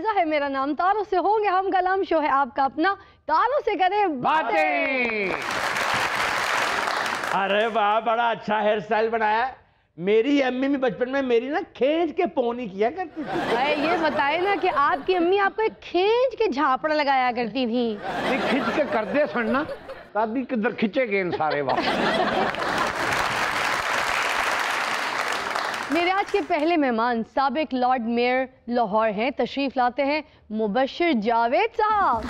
फिजा है मेरा नाम, तारों से होंगे हम कलाम, शो है आपका अपना, तारों से करें बातें। अरे वाह, बड़ा अच्छा हेयर स्टाइल बनाया। मेरी अम्मी भी बचपन में मेरी ना खींच के पोनी किया करती थी। ये बताए ना कि आपकी अम्मी आपको एक खींच के झापड़ लगाया करती थी। खिंच के कर दे सड़ना दादी किधर खिंचे गए सारे वापस। मेरे आज के पहले मेहमान साबिक लॉर्ड मेयर लाहौर हैं। तशरीफ लाते हैं मुबश्शिर जावेद साहब।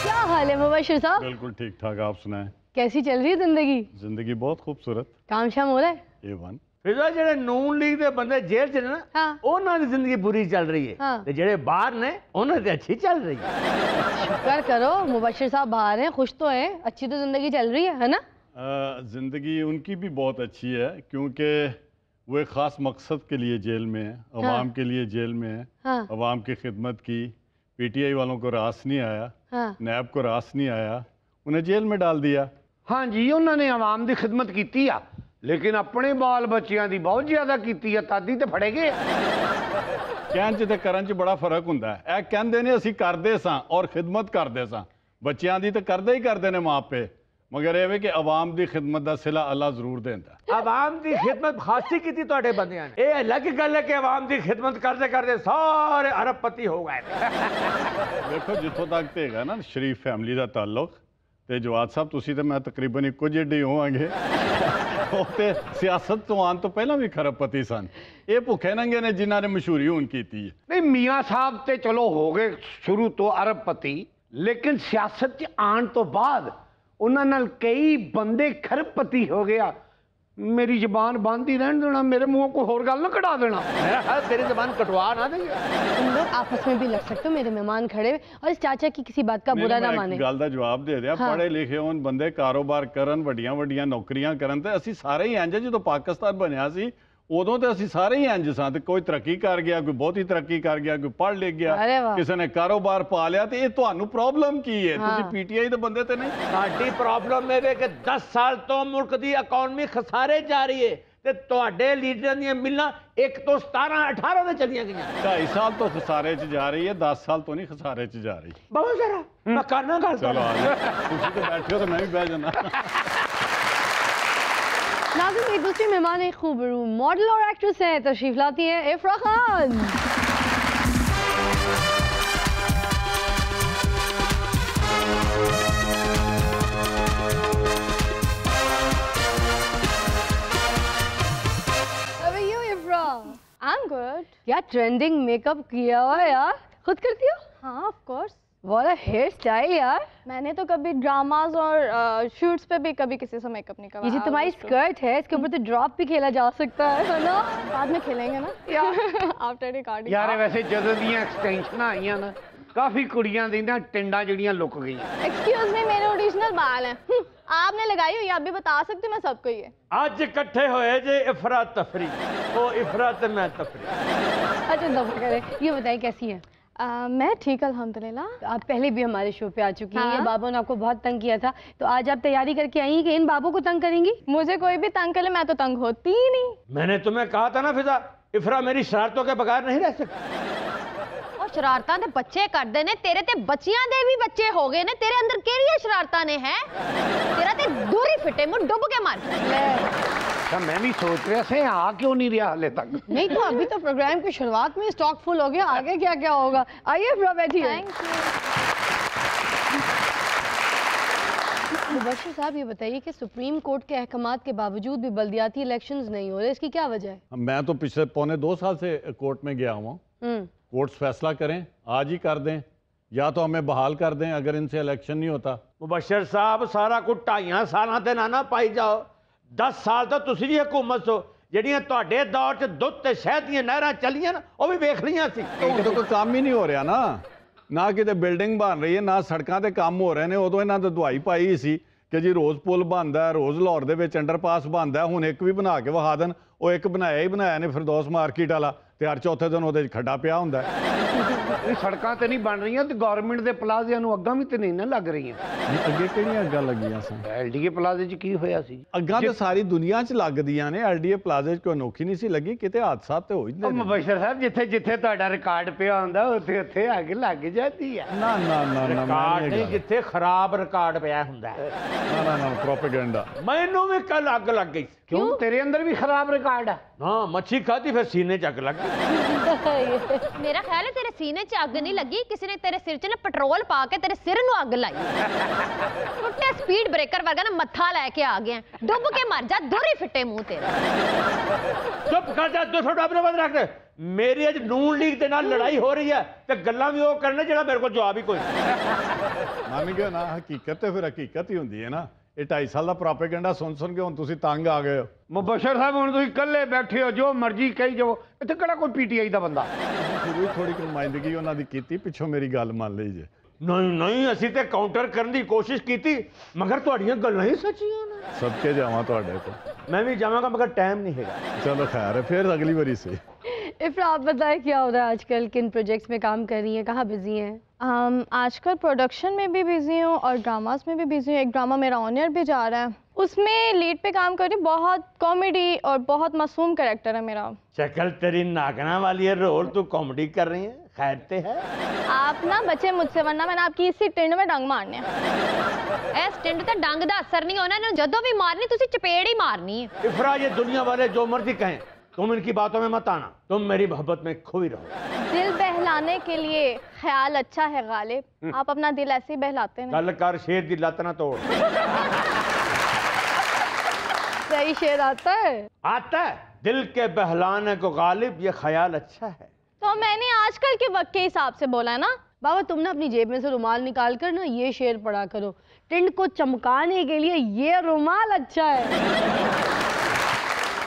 क्या हाल है मुबश्शिर साहब? बिल्कुल ठीक ठाक, आप सुनाएं। कैसी चल रही है जिंदगी? जिंदगी बहुत खूबसूरत, काम शाम हो रहा है? A1। फिजा जेड़े नून लीग दे बंदे जेल च ने ना, हाँ। उन्हां दी जिंदगी बुरी चल रही है, हाँ। ते जेड़े बाहर ने उन्हां दी अच्छी चल रही है। शुक्र करो मुबश्शिर साहब बाहर हैं, खुश तो हैं, अच्छी तो जिंदगी चल रही है ना? जिंदगी उनकी भी बहुत अच्छी है क्योंकि वो एक ख़ास मकसद के लिए जेल में है, अवाम के लिए जेल में है। हाँ। अवाम की खिदमत की। PTI वालों को रास नहीं आया, हाँ। नैब को रास नहीं आया, उन्हें जेल में डाल दिया। हाँ जी, उन्होंने आवाम की खिदमत की आ, लेकिन अपने बाल बच्चियां की बहुत ज्यादा की है, तादी तो फड़े गए। कहन च ते करन च बड़ा फर्क हुंदा है। कहंदे ने असीं करदे सां और खिदमत करदे सां, बच्चियां दी तो करदे ही करदे ने माँ पे, मगर ये कि अवाम की खिदमत का सिला अल्लाह जरूर देंदा। अवाम की खिदमत खासी की थोड़े बंदियां ने। ये अलग गल है कि अवाम की खिदमत करते करते सारे अरबपति हो गए। देखो जितों तक तो है ना शरीफ फैमिली का ताल्लुक, तो जवाद साहब तुसी तो मैं तकरीबन इक्को जेडे होवांगे। ते सियासत तो आने तो पहला भी खरबपति सन। ये भुखे नंगे ने जिन्हों ने मशहूरी हुन की थी। नहीं मियाँ साहब ते चलो हो गए शुरू तो अरबपति, लेकिन सियासत च आने तो बाद उन्होंने नाल कई बंदे खरबपति हो गया। मेरी जबान बंद ही रहने देना, मेरे मुंह को होर गल ना कटा देना। मेरा ख्याल तेरी जबान कटवा ना देंगे। तुम लोग आपस में भी लग सकते हो, मेरे मेहमान खड़े हुए, और इस चाचा की किसी बात का बुरा ना माने। गल का जवाब दे दिया। हाँ। पढ़े लिखे होन बंदे कारोबार करन, वड्डियां वड्डियां नौकरियां करन, ते असीं सारे ही इंज जो पाकिस्तान बनिया सी उदों तो असीं सारे ही इंज सां। ते कोई तरक्की कर गया, कोई बहुती तरक्की कर गया, कोई पढ़ लिख गया, अरे वाह। किसी ने कारोबार पा लिया। तो ये तुहानू प्रॉब्लम की है? हाँ। तुसीं PTI दे बंदे ते नहीं। साडी प्रॉब्लम ये कि 10 साल तो मुल्क की इकॉनमी खसारे जा रही है, ते तुहाडे लीडरां दी मिलां 1 तो 17 18 ते चलियां गईयां। 2.5 साल तो खसारे च जा रही है, 10 साल तो नहीं खसारे च जा रही। बहुत जरा मैं करना गल। चलो आ जाओ, तुसीं तो बैठे हो तो मैं भी बह जाना। नाज़रीन, एक दूसरी मेहमान एक खूबरू मॉडल और एक्ट्रेस हैं, तशरीफ लाती हैं इफ्रा Khan. How are you, इफ्रा? I'm good. क्या ट्रेंडिंग मेकअप किया हुआ है यार, खुद करती हो? हाँ, of course. वाला हेयर स्टाइल यार। मैंने तो कभी ड्रामाज और शूट्स पे भी कभी किसी से मेकअप नहीं ये करवाया। जो तुम्हारी स्कर्ट है, इसके ऊपर तो ड्रॉप भी खेला जा सकता है ना? बाद में खेलेंगे ना आफ्टर रिकॉर्डिंग। यार वैसे जदों दियां एक्सटेंशन आईयां ना, काफी कुड़ियां दी ना टिंडा जड़ियां लुक गई। एक्सक्यूज मी, मेरे ओरिजिनल बाल हैं। आपने लगाई हुई, आप भी बता सकते, मैं सबको ही है। आज इकट्ठे होए जे इफरा तफरी, वो इफरा ते मैं तफरी। अच्छा दफा करें, ये बताएं कैसी है? मैं ठीक अल्हम्दुलिल्लाह। आप पहले भी हमारे शो पे आ चुकी हैं। हाँ। ये बाबू ने आपको बहुत तंग किया था, तो आज आप तैयारी करके आई हैं कि इन बाबू को तंग करेंगी? मुझे कोई भी तंग कर ले, मैं तो तंग होती ही नहीं। मैंने तुम्हें कहा था ना फिजा, इफरा मेरी शरारतों के बगैर नहीं रह सकती। और शरारतां दे बच्चे करदे ने, तेरे ते बच्चियां दे भी बच्चे हो गए ने, तेरे अंदर केड़ियां शरारतां ने हैं? तेरा ते दूरी फिटे मुंह डुब के मर। अच्छा मैं भी सोच रहा से आ क्यों नहीं रहा हाले तक। नहीं तो अभी तो प्रोग्राम की शुरुआत में स्टॉक फुल हो गया, आगे क्या क्या होगा? आइए इफ्रा बैठिए। Thank you. मुबश्शिर साहब, ये बताइए कि सुप्रीम कोर्ट के अहकामात के बावजूद भी बल्दियाती इलेक्शंस नहीं हो रहे, इसकी क्या वजह है? मैं तो पिछले पौने 2 साल से कोर्ट में गया हुआ। कोर्ट्स फैसला करें, आज ही कर दें, या तो हमें बहाल कर दें अगर इनसे इलेक्शन नहीं होता। मुबश्शिर साहब सारा कुछ 2.5 साल ते ना पाई जाओ। 10 साल तो तुसी भी हुकूमत हो, ਜਿਹੜੀਆਂ ਤੁਹਾਡੇ दौर च दुध ते शहद ਦੀਆਂ ਨਹਿਰਾਂ ਚੱਲੀਆਂ ਨਾ, ਉਹ भी वेख ਲਈਆਂ ਸੀ। तो कोई काम ही नहीं हो रहा ना किते बिल्डिंग बन रही है, ना सड़कों के काम हो रहे हैं। उदों इन्हों ने दुआई पाई सी कि जी रोज़ पुल बनता है, रोज़ लाहौर दे विच अंडरपास बनता है, हुण एक भी बना के विखा देन। वो एक बनाया ही बनाया ने फिरदौस मार्केट वाला, ते हर चौथे दिन उहदे खड्डा पिया हुंदा है। ਇਹ ਸੜਕਾਂ ਤੇ ਨਹੀਂ ਬਣ ਰਹੀਆਂ ਤੇ ਗਵਰਨਮੈਂਟ ਦੇ ਪਲਾਜ਼ਿਆਂ ਨੂੰ ਅੱਗਾਂ ਵੀ ਤੇ ਨਹੀਂ ਨਾ ਲੱਗ ਰਹੀਆਂ। ਅੱਗੇ ਕਿਹੜੀਆਂ ਅੱਗਾਂ ਲੱਗੀਆਂ ਸਨ? ਐਲਡੀਏ ਪਲਾਜ਼ੇ 'ਚ ਕੀ ਹੋਇਆ ਸੀ? ਅੱਗਾਂ ਤਾਂ ਸਾਰੀ ਦੁਨੀਆ 'ਚ ਲੱਗਦੀਆਂ ਨੇ, ਐਲਡੀਏ ਪਲਾਜ਼ੇ 'ਚ ਕੋਈ ਅਨੋਖੀ ਨਹੀਂ ਸੀ ਲੱਗੀ, ਕਿਤੇ ਹਾਦਸਾ ਤੇ ਹੋ ਜਾਂਦੇ ਨੇ। ਮੁਬਸ਼ਰ ਸਾਹਿਬ ਜਿੱਥੇ ਜਿੱਥੇ ਤੁਹਾਡਾ ਰਿਕਾਰਡ ਪਿਆ ਹੁੰਦਾ ਉੱਥੇ ਉੱਥੇ ਅੱਗ ਲੱਗ ਜਾਂਦੀ ਆ। ਨਾ ਨਾ ਨਾ ਨਾ ਰਿਕਾਰਡ ਨਹੀਂ, ਜਿੱਥੇ ਖਰਾਬ ਰਿਕਾਰਡ ਪਿਆ ਹੁੰਦਾ ਹੈ। ਨਾ ਪ੍ਰੋਪੇਗੈਂਡਾ। ਮੈਨੂੰ ਵੀ ਕੱਲ ਅੱਗ ਲੱਗ ਗਈ। ਕਿਉਂ ਤੇਰੇ ਅੰਦਰ ਵੀ ਖਰਾਬ ਰਿਕਾਰਡ ਆ? ਹਾਂ, ਮੱਛੀ ਖਾਧੀ ਫਿਰ ਸੀਨੇ 'ਚ ਅੱਗ ਲੱਗ ਗਈ। ਮੇਰਾ ਖਿਆਲ ਹੈ ਤੇਰੇ ਸੀਨੇ 'ਚ ਅੱਗ ਨਹੀਂ ਲੱਗੀ, ਕਿਸੇ ਨੇ ਤੇਰੇ ਸਿਰ 'ਚ ਨਾ ਪੈਟਰੋਲ ਪਾ ਕੇ ਤੇਰੇ ਸਿਰ ਨੂੰ ਅੱਗ ਲਾਈ। ਟੁੱਟੇ ਸਪੀਡ ਬ੍ਰੇਕਰ ਵਰਗਾ ਨਾ ਮੱਥਾ ਲੈ ਕੇ ਆ ਗਿਆ, ਡੁੱਬ ਕੇ ਮਰ ਜਾ, ਦੂਰੀ ਫਿੱਟੇ ਮੂੰਹ ਤੇਰਾ। ਚੁੱਪ ਕਰ ਜਾ, 200 ਆਪਣੇ ਬੰਦ ਰੱਖ ਦੇ। ਮੇਰੀ ਅੱਜ ਨੂਨ ਲੀਗ ਦੇ ਨਾਲ ਲੜਾਈ ਹੋ ਰਹੀ ਹੈ ਤੇ ਗੱਲਾਂ ਵੀ ਉਹ ਕਰਨੇ ਜਿਹੜਾ ਮੇਰੇ ਕੋਲ ਜਵਾਬ ਹੀ ਕੋਈ ਨਹੀਂ। ਮੰਨ ਗਏ ਨਾ, ਹਕੀਕਤ ਤੇ ਫਿਰ ਹਕੀਕਤ ਹੀ ਹੁੰਦੀ ਹੈ ਨਾ। ਇਹ 2.5 ਸਾਲ ਦਾ ਪ੍ਰੋਪੇਗੈਂਡਾ ਸੁਣ ਕੇ ਹੁਣ ਤੁਸੀਂ ਤੰਗ ਆ ਗਏ ਹੋ। ਮੁਬਸ਼ਰ ਸਾਹਿਬ ਹੁਣ ਤੁਸੀਂ ਇਕੱਲੇ ਬੈਠੇ ਹੋ, ਜੋ ਮਰਜ਼ੀ ਕਹੀ ਜਾਓ, ਇੱਥੇ ਕਿਹੜਾ ਕੋਈ ਪੀਟੀਆਈ ਦਾ ਬੰਦਾ? ਫਿਰ ਵੀ ਥੋੜੀ ਨੁਮਾਇੰਦਗੀ ਉਹਨਾਂ ਦੀ ਕੀਤੀ, ਪਿੱਛੋਂ ਮੇਰੀ ਗੱਲ ਮੰਨ ਲਈ ਜੇ। ਨਹੀਂ ਨਹੀਂ, ਅਸੀਂ ਤੇ ਕਾਊਂਟਰ ਕਰਨ ਦੀ ਕੋਸ਼ਿਸ਼ ਕੀਤੀ, ਮਗਰ ਤੁਹਾਡੀਆਂ ਗੱਲਾਂ ਹੀ ਸੱਚੀਆਂ ਨੇ। ਸਦਕੇ ਜਾਵਾਂ ਤੁਹਾਡੇ ਤੋਂ। मैं भी जाऊंगा मगर टाइम नहीं है। चलो खैर है, फिर अगली बारी से। इफ्रा, आप बताएं क्या हो रहा है आजकल, किन प्रोजेक्ट्स में काम कर रही हैं, कहाँ बिजी हैं? आजकल प्रोडक्शन में भी बिजी हूँ और ड्रामास में भी बिजी हूँ। एक ड्रामा मेरा ऑनियर भी जा रहा है, उसमें लीड पे काम कर रही हूँ। बहुत कॉमेडी और बहुत मासूम कैरेक्टर है मेरा। शक्ल तेरी नागना वाली है, रोल तू कॉमेडी कर रही है, खैरते है। आप ना बचे मुझसे, वरना मैंने आपकी इसी टिंड में डंग मारने। इस टिंड ते डंग दा असर नहीं होना, इन्होंने जदों भी मारनी तुसी चपेड़ ही मारनी है। इफ्रा, ये दुनिया वाले जो मर्जी कहें, तुम इनकी बातों में मत आना, तुम मेरी मोहब्बत में खोई रहो। दिल बहलाने के लिए ख्याल अच्छा है गालिब, आप अपना दिल ऐसे ही बहलाते हैं। गल कर, शेर दी लत ना तोड़। सही शेर आता है? आता है, दिल के बहलाने को गालिब, ये ख्याल अच्छा है। तो मैंने आजकल के वक्त के हिसाब से बोला है ना। बाबा, तुम ना अपनी जेब में से रुमाल निकाल कर ना ये शेर पढ़ा करो, टिंड को चमकाने के लिए ये रुमाल अच्छा है।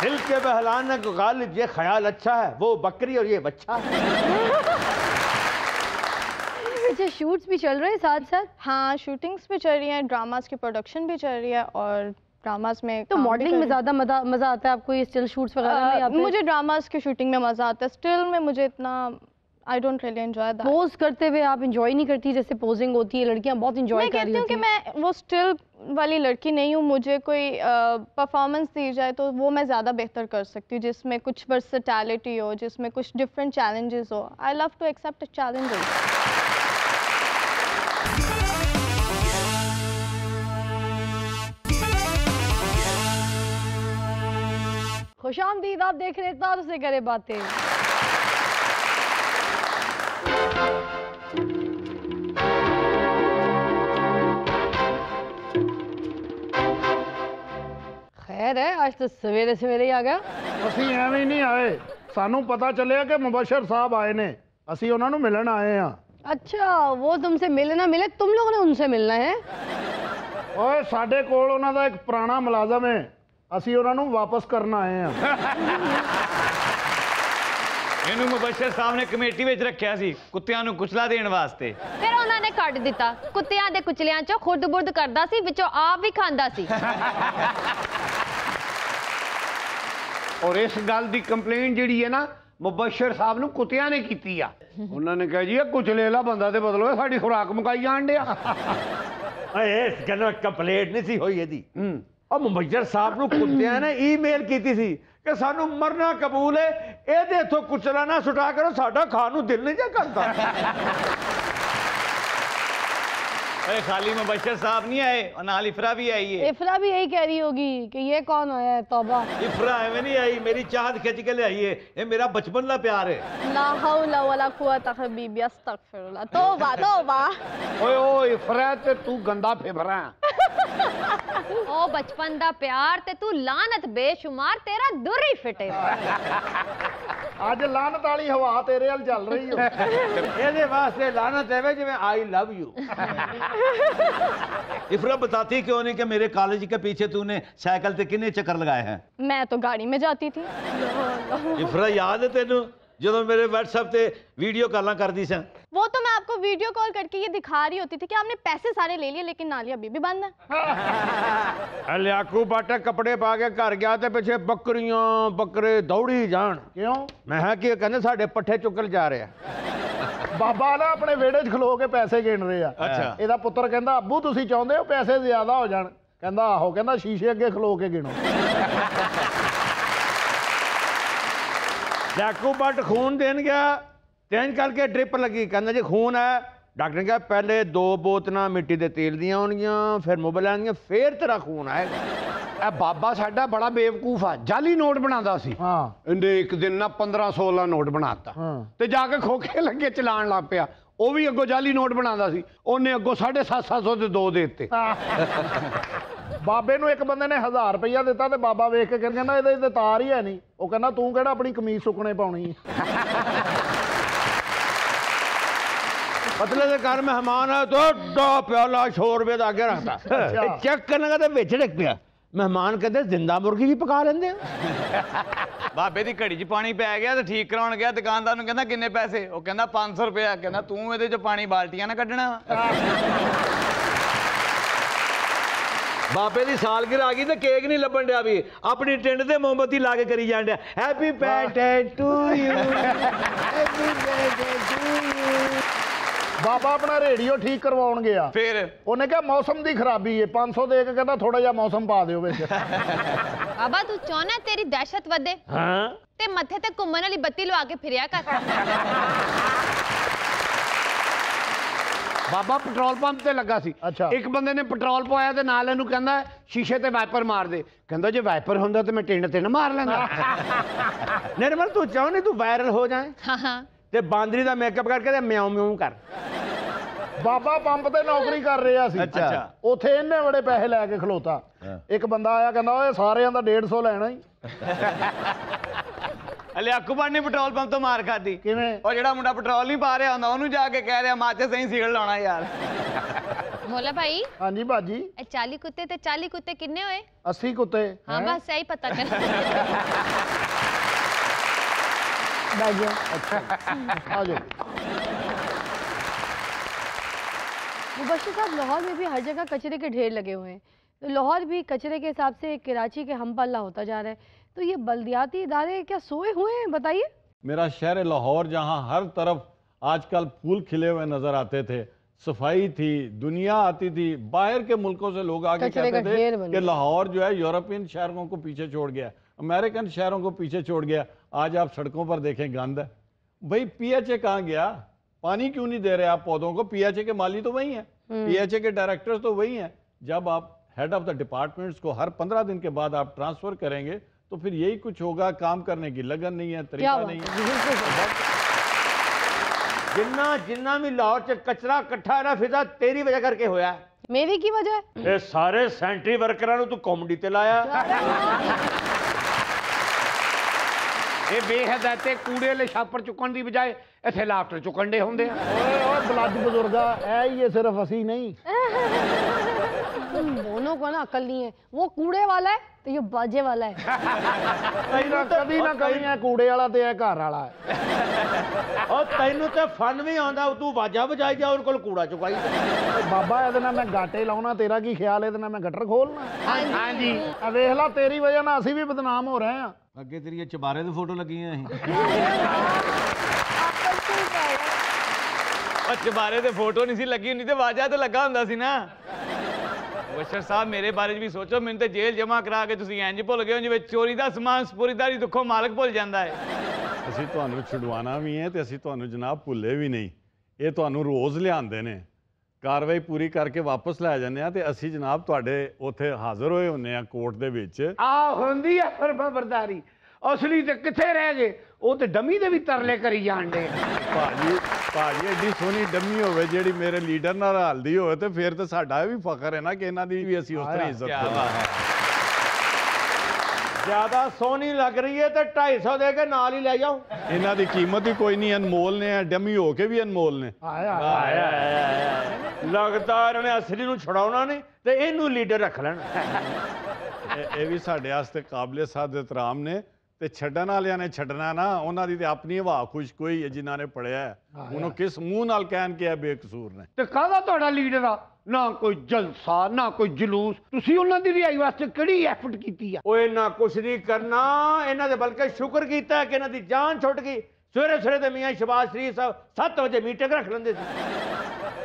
दिल के बहलाने को गालिब, ये ख्याल अच्छा है, वो बकरी और ये बच्चा है। अच्छा, शूट्स भी चल रहे हैं साथ साथ? हाँ, शूटिंग्स भी चल रही हैं, ड्रामास की प्रोडक्शन भी चल रही है और ड्रामास में तो मॉडलिंग में ज़्यादा मज़ा आता है आपको, ये स्टिल शूट्स वगैरह में? मुझे ड्रामास की शूटिंग में मज़ा आता है, स्टिल में मुझे इतना I don't really enjoy that. Pose करते हुए आप एंजॉय नहीं करती? जैसे पोजिंग होती है, लड़कियां बहुत एंजॉय कर रही होती हैं। मैं कहती हूँ कि मैं वो स्टिल वाली लड़की नहीं हूँ, मुझे कोई परफॉर्मेंस दी जाए तो वो मैं ज़्यादा बेहतर कर सकती हूँ, जिसमें कुछ वर्सेटैलिटी हो, जिसमें कुछ डिफरेंट चैलेंजेस हो। I love to accept challenges. खुशामदीद, आप देख रहे हैं तारों से करे बातें। खैर है, आज तो सवेरे सवेरे ही आ गया। ਅਸੀਂ ਐਵੇਂ ਨਹੀਂ ਆਏ, ਸਾਨੂੰ ਪਤਾ ਚੱਲਿਆ ਕਿ ਮੁਬਸ਼ਰ ਸਾਹਿਬ ਆਏ ਨੇ, ਅਸੀਂ ਉਹਨਾਂ ਨੂੰ ਮਿਲਣ ਆਏ ਆ। अच्छा, वो तुमसे मिले ना मिले, तुम लोगों ने उनसे मिलना है? ਓਏ ਸਾਡੇ ਕੋਲ ਉਹਨਾਂ ਦਾ ਇੱਕ ਪੁਰਾਣਾ ਮੁਲਾਜ਼ਮ ਹੈ, ਅਸੀਂ ਉਹਨਾਂ ਨੂੰ ਵਾਪਸ ਕਰਨ ਆਏ ਆ। ਇਹਨੂੰ ਮੁਬਸ਼ਰ ਸਾਹਿਬ ਨੇ ਕਮੇਟੀ ਵਿੱਚ ਰੱਖਿਆ ਸੀ ਕੁੱਤਿਆਂ ਨੂੰ ਕੁਚਲਾ ਦੇਣ ਵਾਸਤੇ, ਫਿਰ ਉਹਨਾਂ ਨੇ ਕੱਢ ਦਿੱਤਾ। ਕੁੱਤਿਆਂ ਦੇ ਕੁਚਲਿਆਂ ਚੋਂ ਖੁਰਦ-ਬੁਰਦ ਕਰਦਾ ਸੀ, ਵਿੱਚੋਂ ਆਪ ਵੀ ਖਾਂਦਾ ਸੀ। ਔਰ ਇਸ ਗੱਲ ਦੀ ਕੰਪਲੇਂਟ ਜਿਹੜੀ ਹੈ ਨਾ, ਮੁਬਸ਼ਰ ਸਾਹਿਬ ਨੂੰ ਕੁੱਤਿਆਂ ਨੇ ਕੀਤੀ ਆ। ਉਹਨਾਂ ਨੇ ਕਿਹਾ ਜੀ ਇਹ ਕੁਚਲੇਲਾ ਬੰਦਾ ਤੇ ਬਦਲੋ, ਸਾਡੀ ਖੁਰਾਕ ਮੁਕਾਈ ਜਾਣ ਡਿਆ। इस गल कंप्लेंट नहीं सी हुई यदी। और मुबशर साहब ਨੂੰ ਕੁੱਤਿਆਂ ਨੇ ईमेल ਕੀਤੀ ਸੀ ਕਿ ਸਾਨੂੰ ਮਰਨਾ ਕਬੂਲ ਹੈ, ਇਹਦੇ ਇਥੋਂ ਕੁਚਲਾ ਨਾ ਸੁਟਾ ਕਰੋ, ਸਾਡਾ ਖਾਣ ਨੂੰ ਦਿਲ ਨਹੀਂ ਜਾ ਕਰਦਾ। अरे खाली मुबशर साहब नहीं आए और नाल इफ्रा भी आई है। इफ्रा भी यही कह रही होगी कि ये कौन आया है, तौबा। इफ्रा एवं नहीं आई, मेरी चाहत खिंच के ले आई है, ये मेरा बचपन का प्यार है। ला हौला वला कुव्वता हबीबी, अस्तगफिरुल्लाह, तौबा तौबा। ਓਏ ਓਏ ਇਫਰਤ, ਤੇ ਤੂੰ ਗੰਦਾ ਫਿਬਰਾ। ओ बचपन दा प्यार ते तू लानत बेशुमार, तेरा दुर ही फिटे। ਅੱਜ ਲਾਨਤ ਵਾਲੀ ਹਵਾ ਤੇਰੇ ਵੱਲ ਚੱਲ ਰਹੀ ਹੋ। ਇਹਦੇ ਵਾਸਤੇ ਲਾਨਤ ਹੈ ਜਿਵੇਂ ਆਈ ਲਵ ਯੂ। इफ्रा बताती क्यों नहीं कि मेरे कॉलेज के पीछे तूने साइकिल पे कितने चक्कर लगाए हैं? मैं तो गाड़ी में जाती थी। इफ्रा याद है तेनू जो मेरे व्हाट्सएप पे वीडियो कॉल करदी सी? वो तो मैं आपको वीडियो कॉल करके ये दिखा रही होती थी कि आपने पैसे सारे ले लिए, लेकिन नाली अभी भी बंद है। ਲਿਆਕੂ ਬਾਟਾ ਕੱਪੜੇ ਪਾ ਕੇ ਘਰ ਗਿਆ ਤੇ ਪਿੱਛੇ ਬੱਕਰੀਆਂ ਬੱਕਰੇ ਦੌੜੀ ਜਾਣ। ਕਿਉਂ? ਮੈਂ ਕਿਹਾ ਕਿ ਕਹਿੰਦੇ ਸਾਡੇ ਪੱਠੇ ਚੁੱਕਲ ਜਾ ਰਿਹਾ। ਬਾਬਾ ਨਾ ਆਪਣੇ ਵਿਹੜੇ 'ਚ ਖਲੋ ਕੇ ਪੈਸੇ ਗਿਣ ਰਹੇ ਆ। ਅੱਛਾ। ਇਹਦਾ ਪੁੱਤਰ ਕਹਿੰਦਾ ਅੱਬੂ ਤੁਸੀਂ ਚਾਹੁੰਦੇ ਹੋ ਪੈਸੇ ਜ਼ਿਆਦਾ ਹੋ ਜਾਣ? ਕਹਿੰਦਾ ਆਹੋ। ਕਹਿੰਦਾ ਸ਼ੀਸ਼ੇ ਅੱਗੇ ਖਲੋ ਕੇ ਗਿਣੋ। ਡਾਕੂ ਬੱਟ ਖੂਨ ਦੇਣ ਗਿਆ, ਚੇਂਜ ਕਰਕੇ ਡ੍ਰਿਪ ਲੱਗੀ। ਕਹਿੰਦਾ ਜੀ ਖੂਨ ਹੈ। ਡਾਕਟਰ ਨੇ ਕਿਹਾ ਪਹਿਲੇ 2 ਬੋਤਲਾਂ ਮਿੱਟੀ ਦੇ ਤੇਲ ਦੀਆਂ ਹੋਣਗੀਆਂ, ਫਿਰ ਮੁੱਲ ਲੈਣਗੀਆਂ, ਫਿਰ ਤੇਰਾ ਖੂਨ ਆਏਗਾ। ਇਹ ਬਾਬਾ ਸਾਡਾ ਬੜਾ ਬੇਵਕੂਫ ਆ, ਜਾਲੀ ਨੋਟ ਬਣਾਉਂਦਾ ਸੀ। ਹਾਂ। ਇਹਨੇ ਇੱਕ ਦਿਨ ਨਾ 15-16 ਨੋਟ ਬਣਾਤਾ ਤੇ ਜਾ ਕੇ ਖੋਖੇ ਲੱਗੇ ਚਲਾਣ ਲੱਗ ਪਿਆ। ਉਹ ਵੀ ਅੱਗੋਂ ਜਾਲੀ ਨੋਟ ਬਣਾਉਂਦਾ ਸੀ, ਉਹਨੇ ਅੱਗੋਂ 750 ਦੇ 2 ਦੇ ਦਿੱਤੇ। ਬਾਬੇ ਨੂੰ ਇੱਕ ਬੰਦੇ ਨੇ 1000 ਰੁਪਇਆ ਦਿੱਤਾ ਤੇ ਬਾਬਾ ਵੇਖ ਕੇ ਕਹਿੰਦਾ ਇਹਦੇ ਤੇ ਤਾਰ ਹੀ ਹੈ ਨਹੀਂ। ਉਹ ਕਹਿੰਦਾ ਤੂੰ ਕਿਹੜਾ ਆਪਣੀ ਕਮੀਜ਼ ਸੁੱਕਣੇ ਪਾਉਣੀ ਹੈ। ਪਤਲੇ ਦੇ ਘਰ ਮਹਿਮਾਨ ਆ ਤਾਂ ਡਾ ਪਿਆਲਾ 100 ਰੁਪਏ ਦਾ ਅੱਗੇ ਰੱਖਦਾ। ਚੈੱਕ ਕਰਨਗਾ ਤੇ ਵਿੱਚ ਡਿੱਗ ਪਿਆ। ਮਹਿਮਾਨ ਕਹਿੰਦੇ ਜ਼ਿੰਦਾ ਮੁਰਗੀ ਵੀ ਪਕਾ ਲੈਂਦੇ ਆ। ਬਾਬੇ ਦੀ ਘੜੀ 'ਚ ਪਾਣੀ ਪੈ ਗਿਆ ਤੇ ਠੀਕ ਕਰਾਉਣ ਗਿਆ, ਦੁਕਾਨਦਾਰ ਨੂੰ ਕਹਿੰਦਾ ਕਿੰਨੇ ਪੈਸੇ? ਉਹ ਕਹਿੰਦਾ 500 ਰੁਪਇਆ। ਕਹਿੰਦਾ ਤੂੰ ਇਹਦੇ 'ਚ ਪਾਣੀ ਬਾਲਟੀਆਂ ਨਾ ਕੱਢਣਾ। ਬਾਬੇ ਦੀ ਸਾਲਗਿਰ ਆ ਗਈ ਤੇ ਕੇਕ ਨਹੀਂ ਲੱਭਣ ਡਿਆ ਵੀ ਆਪਣੀ ਟਿੰਡ ਤੇ ਮੋਮਬੱਤੀ ਲਾ ਕੇ ਕਰੀ ਜਾਣ ਡਿਆ happy birthday to you happy birthday to you. ਬਾਬਾ ਆਪਣਾ ਰੇਡੀਓ ਠੀਕ ਕਰਵਾਉਣ ਗਿਆ। ਫਿਰ ਉਹਨੇ ਕਿਹਾ ਮੌਸਮ ਦੀ ਖਰਾਬੀ ਹੈ, 500 ਦੇ ਕੇ ਕਹਿੰਦਾ ਥੋੜਾ ਜਿਹਾ ਮੌਸਮ ਪਾ ਦਿਓ ਵਿੱਚ। ਬਾਬਾ ਤੂੰ ਚਾਹਨਾ ਤੇਰੀ ਦਹਿਸ਼ਤ ਵਧੇ ਹਾਂ ਤੇ ਮੱਥੇ ਤੇ ਘੁੰਮਣ ਵਾਲੀ ਬੱਤੀ ਲਵਾ ਕੇ ਫਿਰਿਆ ਕਰ। ਬਾਬਾ ਪੈਟਰੋਲ ਪੰਪ ਤੇ ਲੱਗਾ ਸੀ। ਅੱਛਾ। ਇੱਕ ਬੰਦੇ ਨੇ ਪੈਟਰੋਲ ਪਵਾਇਆ ਤੇ ਨਾਲ ਇਹਨੂੰ ਕਹਿੰਦਾ ਸ਼ੀਸ਼ੇ ਤੇ ਵਾਈਪਰ ਮਾਰ ਦੇ। ਕਹਿੰਦਾ ਜੇ ਵਾਈਪਰ ਹੁੰਦਾ ਤੇ ਮੈਂ ਟਿੰਡ ਤੇ ਨਾ ਮਾਰ ਲੈਂਦਾ। ਨਿਰਮਲ ਤੂੰ ਚਾਹੁੰਦੀ ਤੂੰ ਵਾਇਰਲ ਹੋ ਜਾਏ ਹਾਂ ਹਾਂ ਤੇ ਬਾਂਦਰੀ ਦਾ ਮੇਕਅਪ ਕਰਕੇ ਤੇ ਮਿਆਉਂ ਮਿਆਉਂ ਕਰ। ਬਾਬਾ ਪੰਪ ਤੇ ਨੌਕਰੀ ਕਰ ਰਿਹਾ ਸੀ। ਅੱਛਾ। ਉੱਥੇ ਇੰਨੇ ਬੜੇ ਪੈਸੇ ਲੈ ਕੇ ਖਲੋਤਾ। ਇੱਕ ਬੰਦਾ ਆਇਆ ਕਹਿੰਦਾ ਓਏ ਸਾਰਿਆਂ ਦਾ 150 ਲੈਣਾ ਹੀ। ਹਲੇ ਅਕੂਬਰ ਨੇ ਪੈਟਰੋਲ ਪੰਪ ਤੋਂ ਮਾਰ ਖਾਦੀ। ਕਿਵੇਂ? ਉਹ ਜਿਹੜਾ ਮੁੰਡਾ ਪੈਟਰੋਲ ਨਹੀਂ ਪਾ ਰਿਹਾ ਹੁੰਦਾ ਉਹਨੂੰ ਜਾ ਕੇ ਕਹਿ ਰਿਹਾ ਮਾਚੇ ਸਹੀ ਸਿਗਲ ਲਾਉਣਾ ਯਾਰ। ਮੋਲਾ ਭਾਈ ਹਾਂਜੀ ਬਾਜੀ। ਇਹ 40 ਕੁੱਤੇ ਤੇ 40 ਕੁੱਤੇ ਕਿੰਨੇ ਹੋਏ? 80 ਕੁੱਤੇ। ਹਾਂ ਬਸ ਸਹੀ ਪਤਾ ਕਰ। आ जाओ। मुबश्शिर साहब, लाहौर में भी हर जगह कचरे के ढेर लगे हुए हैं, तो लाहौर भी कचरे के हिसाब से कराची के हम पल्ला होता जा रहा है, तो ये बल्दियाती इदारे क्या सोए हुए हैं? बताइए। मेरा शहर लाहौर जहाँ हर तरफ आजकल फूल खिले हुए नजर आते थे, सफाई थी, दुनिया आती थी, बाहर के मुल्कों से लोग आके कचरे का कहते ढेर थे बन कि गया। लाहौर जो है यूरोपियन शहरों को पीछे छोड़ गया, अमेरिकन शहरों को पीछे छोड़ गया। आज आप सड़कों पर देखें गंद है। भाई पीएचए कहाँ गया? पानी क्यों नहीं दे रहे आप पौधों को? पीएचए के माली तो वही हैं, पीएचए के डायरेक्टर्स तो वही हैं। जब आप हेड ऑफ द डिपार्टमेंट्स को हर 15 दिन के बाद आप ट्रांसफर करेंगे तो फिर यही कुछ होगा। काम करने की लगन नहीं है, तरीका नहीं है। जिन्ना जिन्ना भी लाहौर च कचरा इकट्ठा है ना फिजा तेरी वजह करके होया। मेरी की वजह? ये सारे सैनिटरी वर्करां नूं तू कॉमेडी ते लाया। ਇਹ ਬੇਹਦਾਇਤੇ ਕੂੜੇ ਵਾਲੇ ਛਾਪਰ ਚੁੱਕਣ ਦੀ ਬਜਾਏ ਇੱਥੇ ਲਾਫਟਰ ਚੁੱਕਣ ਦੇ ਹੁੰਦੇ ਆ। ਓਏ ਬਲੱਡ ਬਜ਼ੁਰਗਾ ਐ ਹੀ ਹੈ, ਸਿਰਫ ਅਸੀਂ ਨਹੀਂ। तुम दोनों को ना अकल नहीं है, वो कूड़े वाला है तो ये बाजे वाला है। ਕਦੀ ਨਾ ਕਦੀ ਐ ਕੂੜੇ ਵਾਲਾ ਤੇ ਐ ਘਰ ਵਾਲਾ ਹੈ। ਉਹ ਤੈਨੂੰ ਤੇ ਫਨ ਵੀ ਆਉਂਦਾ, ਤੂੰ ਵਾਜਾ ਵਜਾਈ ਜਾ ਉਹਨਾਂ ਕੋਲ ਕੂੜਾ ਚੁਕਾਈ ਜਾ। ਬਾਬਾ ਇਹਦੇ ਨਾਲ ਮੈਂ ਗਾਟੇ ਲਾਉਣਾ, ਤੇਰਾ ਕੀ ਖਿਆਲ? ਇਹਦੇ ਨਾਲ ਮੈਂ ਗਟਰ ਖੋਲਣਾ? ਹਾਂਜੀ। ਆ ਵੇਖ ਲਾ, ਤੇਰੀ ਵਜ੍ਹਾ ਨਾਲ ਅਸੀਂ ਵੀ ਬਦਨਾਮ ਹੋ ਰਹੇ ਆ। ਅੱਗੇ ਤੇਰੀਆਂ ਚਬਾਰੇ ਦੀ ਫੋਟੋ ਲੱਗੀਆਂ ਸੀ। ਉਹ ਚਬਾਰੇ ਤੇ ਫੋਟੋ ਨਹੀਂ ਸੀ ਲੱਗੀ ਹੁੰਦੀ ਤੇ ਵਾਜਾ ਤੇ ਲੱਗਾ ਹੁੰਦਾ ਸੀ ਨਾ। ਮੁਬਸ਼ਰ ਸਾਹਿਬ ਮੇਰੇ ਬਾਰੇ 'ਚ ਵੀ ਸੋਚੋ, ਮੈਨੂੰ ਤੇ ਜੇਲ੍ਹ ਜਮ੍ਹਾਂ ਕਰਾ ਕੇ ਤੁਸੀਂ ਇੰਜ ਭੁੱਲ ਗਏ ਹੋ ਜਿਵੇਂ ਚੋਰੀ ਦਾ ਸਮਾਨ ਸਪੁਰਦਾਰੀ ਦੁੱਖੋਂ ਮਾਲਕ ਭੁੱਲ ਜਾਂਦਾ ਹੈ। ਅਸੀਂ ਤੁਹਾਨੂੰ ਛੁਡਵਾਉਣਾ ਵੀ ਹੈ ਤੇ ਅਸੀਂ ਤੁਹਾਨੂੰ ਜਨਾਬ ਭੁੱਲੇ ਵੀ ਨਹੀਂ। ਇਹ ਤੁਹਾਨੂੰ ਰੋਜ਼ ਲਿਆਉਂਦੇ ਨੇ, ਕਾਰਵਾਈ ਪੂਰੀ ਕਰਕੇ ਵਾਪਸ ਲੈ ਜਾਂਦੇ ਆ ਤੇ ਅਸੀਂ ਜਨਾਬ ਤੁਹਾਡੇ ਉੱਥੇ ਹਾਜ਼ਰ ਹੋਏ ਹੁੰਦੇ ਆ ਕੋਰਟ ਦੇ ਵਿੱਚ। ਆ ਹੁੰਦੀ ਆ ਫਰਮਾਬਰਦਾਰੀ। ਅਸਲੀ ਤੇ ਕਿੱਥੇ ਰਹਿ ਗਏ? ਉਹ ਤੇ ਡਮੀ ਦੇ ਵੀ ਤਰਲੇ ਕਰੀ ਜਾਣ ਡੇ। ਭਾਜੀ ਐਡੀ ਸੋਹਣੀ ਡੰਮੀ ਹੋਵੇ ਜਿਹੜੀ ਮੇਰੇ ਲੀਡਰ ਨਾਲ ਰਲਦੀ ਹੋਵੇ ਤੇ ਫਿਰ ਤੇ ਸਾਡਾ ਵੀ ਫਖਰ ਹੈ ਨਾ ਕਿ ਇਹਨਾਂ ਦੀ ਵੀ ਅਸੀਂ ਉਸ ਤਰ੍ਹਾਂ ਇੱਜ਼ਤ ਕਰਾਂਗੇ। ਜ਼ਿਆਦਾ ਸੋਹਣੀ ਲੱਗ ਰਹੀ ਹੈ ਤੇ 250 ਦੇ ਕੇ ਨਾਲ ਹੀ ਲੈ ਜਾਓ। ਇਹਨਾਂ ਦੀ ਕੀਮਤ ਹੀ ਕੋਈ ਨਹੀਂ, ਅਨਮੋਲ ਨੇ, ਡੰਮੀ ਹੋ ਕੇ ਵੀ ਅਨਮੋਲ ਨੇ। ਲੱਗਦਾ ਇਹਨਾਂ ਨੇ ਅਸਲੀ ਨੂੰ ਛੁਡਾਉਣਾ ਨਹੀਂ ਤੇ ਇਹਨੂੰ ਲੀਡਰ ਰੱਖ ਲੈਣਾ। ਇਹ ਵੀ ਸਾਡੇ ਵਾਸਤੇ ਕਾਬਲੇ ਸਾਦ ਇਤਰਾਮ ਨੇ ਤੇ ਛੱਡਣ ਵਾਲਿਆਂ ਨੇ ਛੱਡਣਾ ਨਾ, ਉਹਨਾਂ ਦੀ ਤੇ ਆਪਣੀ ਹਵਾ ਖੁਸ਼ਕ ਹੋਈ ਹੈ ਜਿਨ੍ਹਾਂ ਨੇ ਪੜਿਆ ਹੈ। ਉਹਨੂੰ ਕਿਸ ਮੂੰਹ ਨਾਲ ਕਹਿਣ ਕਿ ਇਹ ਬੇਕਸੂਰ ਨੇ? ਤੇ ਕਾਹਦਾ ਤੁਹਾਡਾ ਲੀਡਰ ਆ? ਨਾ ਕੋਈ ਜਲਸਾ, ਨਾ ਕੋਈ ਜਲੂਸ। ਤੁਸੀਂ ਉਹਨਾਂ ਦੀ ਰਿਹਾਈ ਵਾਸਤੇ ਕਿਹੜੀ ਐਫਰਟ ਕੀਤੀ ਆ? ਉਹ ਇਹਨਾਂ ਕੁਛ ਨਹੀਂ ਕਰਨਾ, ਇਹਨਾਂ ਦੇ ਬਲਕਿ ਸ਼ੁਕਰ ਕੀਤਾ ਕਿ ਇਹਨਾਂ ਦੀ ਜਾਨ ਛੁੱਟ ਗਈ। ਸਵੇਰੇ ਸਵੇਰੇ ਤੇ ਮੀਆਂ ਸ਼ਬਾਜ਼ ਸ਼ਰੀਫ ਸਾਹਿਬ 7 ਵਜੇ ਮੀਟਿੰਗ ਰੱਖ ਲੈਂਦੇ ਸੀ।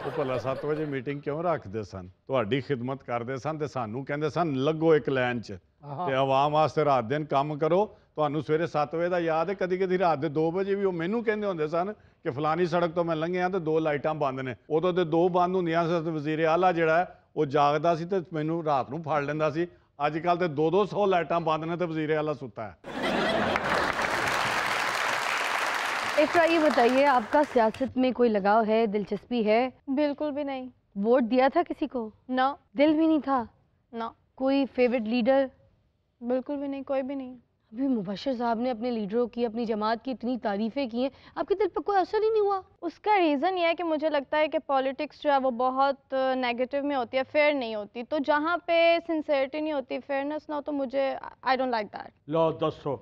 ਉਹ ਭਲਾ 7 ਵਜੇ ਮੀਟਿੰਗ ਕਿਉਂ ਰੱਖਦੇ ਸਨ? ਤੁਹਾਡੀ ਖਿਦਮਤ ਕਰਦੇ ਸਨ ਤੇ ਸਾਨੂੰ ਕਹਿੰਦੇ ਸਨ ਲੱਗੋ ਇੱਕ ਲਾਈਨ 'ਚ ਤੇ ਆਵਾਮ ਵਾਸਤੇ ਰਾਤ ਦਿਨ ਕੰਮ ਕਰੋ। ਤੁਹਾਨੂੰ ਸਵੇਰੇ 7 ਵਜੇ ਦਾ ਯਾਦ ਹੈ, ਕਦੀ ਕਦੀ ਰਾਤ ਦੇ 2 ਵਜੇ ਵੀ ਉਹ ਮੈਨੂੰ ਕਹਿੰਦੇ ਹੁੰਦੇ ਸਨ ਕਿ ਫਲਾਨੀ ਸੜਕ ਤੋਂ ਮੈਂ ਲੰਘਿਆ ਤੇ 2 ਲਾਈਟਾਂ ਬੰਦ ਨੇ। ਉਦੋਂ ਤੇ 2 ਬੰਦ ਹੁੰਦੀਆਂ ਸੀ ਤੇ ਵਜ਼ੀਰ ਆਲਾ ਜਿਹੜਾ ਹੈ ਉਹ ਜਾਗਦਾ ਸੀ ਤੇ ਮੈਨੂੰ ਰਾਤ ਨੂੰ ਫੜ ਲੈਂਦਾ ਸੀ। ਅੱਜ ਕੱਲ ਤੇ 200 ਲਾਈਟਾਂ ਬੰਦ ਨੇ ਤੇ ਵਜ਼ੀਰ आला सुता है। इफ्रा, ये बताइए आपका सियासत में कोई लगाव है, दिलचस्पी है? बिल्कुल भी नहीं। वोट दिया था किसी को? ना। दिल भी नहीं था? ना। कोई फेवरेट लीडर? बिल्कुल भी नहीं, कोई भी नहीं। अभी मुबश्शिर साहब ने अपने लीडरों की, अपनी जमात की इतनी तारीफ़ें की हैं, आपके दिल पर कोई असर ही नहीं हुआ? उसका रीज़न ये है कि मुझे लगता है कि पॉलिटिक्स जो है वो बहुत नेगेटिव में होती है, फेयर नहीं होती। तो जहाँ पे सिंसेरिटी नहीं होती, फेयरनेस ना हो, तो मुझे आई डोंट लाइक दैट। ਲਓ ਦੱਸੋ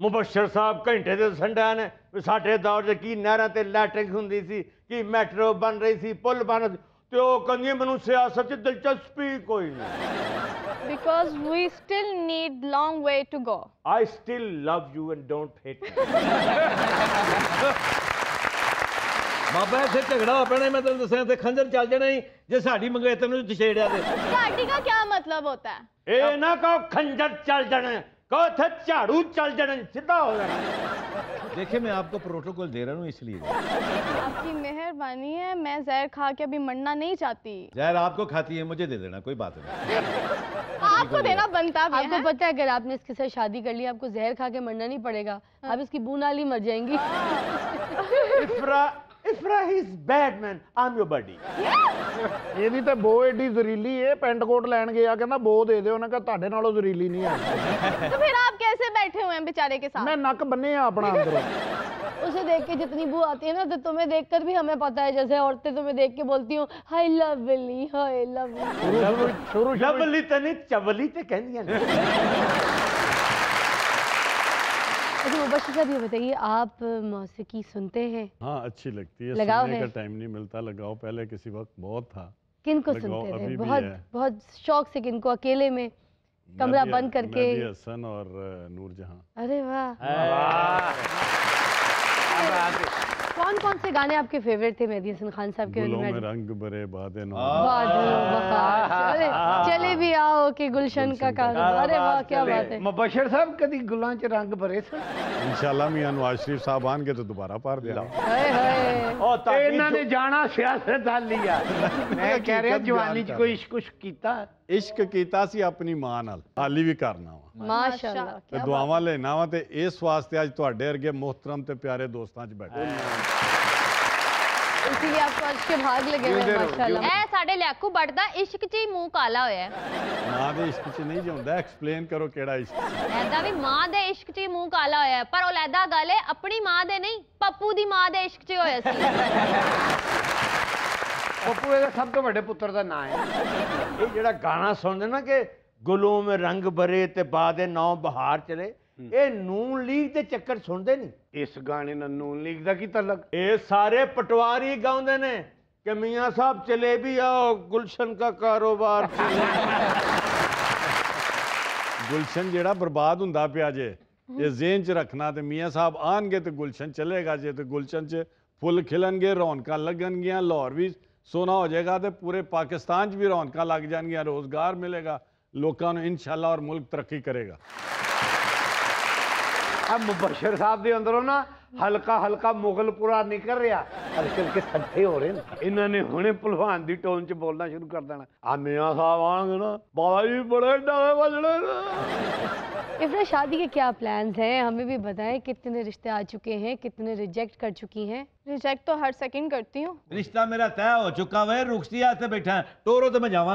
ਮੁਬਸ਼ਰ ਸਾਹਿਬ ਘੰਟੇ ਦੇ ਸੰਡਾ ਨੇ ਵੀ ਸਾਡੇ ਦੌਰ 'ਚ ਕੀ ਨਹਿਰਾਂ ਤੇ ਲੈਟਰਿੰਗ ਹੁੰਦੀ ਸੀ, ਕੀ ਮੈਟਰੋ ਬਣ ਰਹੀ ਸੀ, ਪੁਲ ਬਣ ਰਹੇ ਸੀ, ਤੇ ਉਹ ਕਹਿੰਦੀ ਮੈਨੂੰ ਸਿਆਸਤ 'ਚ ਦਿਲਚਸਪੀ ਕੋਈ ਨਹੀਂ। Because we still need long way to go. I still love you and don't hate me. ਬਾਬਾ ਇੱਥੇ ਝਗੜਾ ਹੋ ਪੈਣਾ, ਮੈਂ ਤੈਨੂੰ ਦੱਸਿਆ ਤੇ ਖੰਜਰ ਚੱਲ ਜਾਣਾ ਹੀ ਜੇ ਸਾਡੀ ਮੰਗੇਤਰ ਨੂੰ ਛੇੜਿਆ ਤੇ। साड़ी का क्या मतलब होता है? ਇਹ ਨਾ ਕਹੋ ਖੰਜਰ ਚੱਲ ਜਾਣਾ, ਕਹੋ ਇੱਥੇ ਝਾੜੂ ਚੱਲ ਜਾਣਾ, ਸਿੱਧਾ ਹੋ ਜਾਣਾ। देखिए मैं आपको प्रोटोकॉल दे रहा हूँ इसलिए। आपकी मेहरबानी है, मैं जहर खा के अभी मरना नहीं चाहती। जहर आपको खाती है, मुझे दे देना, कोई बात नहीं। आपको देना बनता भी आपको है। पता है अगर आपने इसके साथ शादी कर ली आपको जहर खा के मरना नहीं पड़ेगा, आप इसकी बू नाली मर जाएंगी। Ifra is bad man, I'm your buddy. ਇਹਦੀ ਤੇ ਬੋ ਏਡੀ ਜ਼ਰੀਲੀ, ਇਹ ਪੈਂਟ ਕੋਟ ਲੈਣ ਗਿਆ, ਕਹਿੰਦਾ ਬੋ ਦੇ ਦਿਓ। ਉਹਨੇ ਕਿਹਾ ਤੁਹਾਡੇ ਨਾਲੋਂ ਜ਼ਰੀਲੀ ਨਹੀਂ ਹੈ। तो फिर आप कैसे बैठे हुए हैं बेचारे के साथ? ਮੈਂ ਨੱਕ ਬੰਨਿਆ ਆਪਣਾ अंदर। उसे देख के जितनी बू आती है ना, तो तुम्हें देखकर भी हमें पता है, जैसे औरतें तुम्हें देख के बोलती हूँ हाय लवली, हाय लवली। शुरू ਲਵਲੀ ਤੇ ਨਹੀਂ ਚਵਲੀ ਤੇ ਕਹਿੰਦੀਆਂ ਨੇ। अच्छा मुबश्शिर साहब, ये बताइए आप मौसीकी सुनते हैं? हाँ, अच्छी लगती है। लगाव सुनने है? का टाइम नहीं मिलता। लगाव पहले किसी वक्त बहुत था। किनको लगाव सुनते अभी थे? भी बहुत है। बहुत शौक से किनको? अकेले में कमरा मेहदी- बंद करके? मेहदी हसन और नूरजहां। अरे वाह, कौन कौन से गाने आपके फेवरेट थे मेहदी हसन खान साहब के? गुलों में रंग भरे बादे नो। बादल बहार, अरे चले भी आओ कि गुलशन का कारोबार। अरे वाह, क्या बात है। मुबश्शिर साहब कदी गुलां च रंग भरे सन? इंशाल्लाह मियां नवाज शरीफ साहब आएंगे तो दोबारा पार दे। हाय हाय। ਉਹ ਇਹਨਾਂ ਨੇ ਜਾਣਾ ਸਿਆਸਤ ਹਾਲੀ ਆ। ਮੈਂ ਕਹਿ ਰਿਹਾ ਜਵਾਨੀ ਚ ਕੋਈ ਇਸ਼ਕ ਉਸ਼ਕ ਕੀਤਾ? इश्क कीता सी अपनी मां नाल, हाली भी करना वा माशाल्लाह, ते क्या दुआवां लेना वा ते इस वास्ते अज तुहाडे अरगे मोहतरम ते प्यारे दोस्तां च बैठे। इसीलिए आपको आज के भाग लगे हुए हैं, माशाल्लाह। ਇਹ ਸਾਡੇ ਲਿਆਕੂ ਬੱਟ ਦਾ ਇਸ਼ਕ 'ਚ ਹੀ ਮੂੰਹ ਕਾਲਾ ਹੋਇਆ ਹੈ। मां दे इश्क च नहीं जांदा। एक्सप्लेन करो केड़ा इश्क? ਐਦਾਂ ਵੀ ਮਾਂ ਦੇ ਇਸ਼ਕ 'ਚ ਹੀ ਮੂੰਹ ਕਾਲਾ ਹੋਇਆ ਹੈ, ਪਰ ਔਲੈਦਾ ਗੱਲ ਹੈ ਆਪਣੀ ਮਾਂ ਦੇ ਨਹੀਂ, ਪੱਪੂ ਦੀ ਮਾਂ ਦੇ ਇਸ਼ਕ 'ਚ ਹੋਇਆ ਸੀ। ਪੱਪੂ ਇਹਦਾ ਸਭ ਤੋਂ ਵੱਡੇ ਪੁੱਤਰ ਦਾ ਨਾਂ ਹੈ। ਇਹ ਜਿਹੜਾ ਗਾਣਾ ਸੁਣਦੇ ਨਾ ਕਿ ਗੁਲੋਂ ਮੇ ਰੰਗ ਭਰੇ ਤੇ ਬਾਦੇ ਨੌ ਬਹਾਰ ਚਲੇ, ਇਹ ਨੂਨ ਲੀਗ ਦੇ ਚੱਕਰ ਸੁਣਦੇ ਨਹੀਂ। ਇਸ ਗਾਣੇ ਨਾਲ ਨੂਨ ਲੀਗ ਦਾ ਕੀ ਤਲਕ? ਇਹ ਸਾਰੇ ਪਟਵਾਰੀ ਗਾਉਂਦੇ ਨੇ ਕਿ ਮੀਆਂ ਸਾਹਿਬ ਚਲੇ ਵੀ ਆਓ, ਗੁਲਸ਼ਨ का कारोबार गुलशन जेड़ा बर्बाद हुंदा पिया जे, ये ज़हन च रखना। ते मियाँ साहब आनगे तो गुलशन चलेगा जे, तो गुलशन च फुल खिलनगे, रौनकां लगनगियां, लाहौर भी सोना हो जाएगा, तो पूरे पाकिस्तान च भी रौनकां लग जाएंगियां, रोजगार मिलेगा लोगों को इंशाल्लाह, और मुल्क तरक्की करेगा। अब मुबश्शिर साहब ਦੇ ਅੰਦਰੋਂ ਨਾ ਹਲਕਾ ਹਲਕਾ ਮੁਗਲਪੁਰਾ ਨਿਕਲ ਰਿਹਾ, ਹਲਕੇ ਹਲਕੇ ਠੱਠੇ ਹੋ ਰਹੇ ਨੇ। ਇਹਨਾਂ ਨੇ ਹੁਣੇ ਭਲਵਾਨ ਦੀ ਟੋਨ ਚ ਬੋਲਣਾ ਸ਼ੁਰੂ ਕਰ ਦੇਣਾ। ਆ ਮੀਆਂ ਸਾਹਿਬ ਆਣਗੇ ਨਾ, ਬਾਬਾ ਜੀ ਬੜੇ ਡਾਲੇ ਵੱਜਣੇ ਨੇ। इफ्रा, शादी के क्या प्लान्स हैं? हमें भी बताएं। कितने रिश्ते आ चुके हैं, कितने रिजेक्ट कर चुकी हैं? रिजेक्ट तो हर सेकंड करती हूँ। रिश्ता मेरा तय हो चुका है, रुखसी से बैठा है, टोरो तो मैं जावा।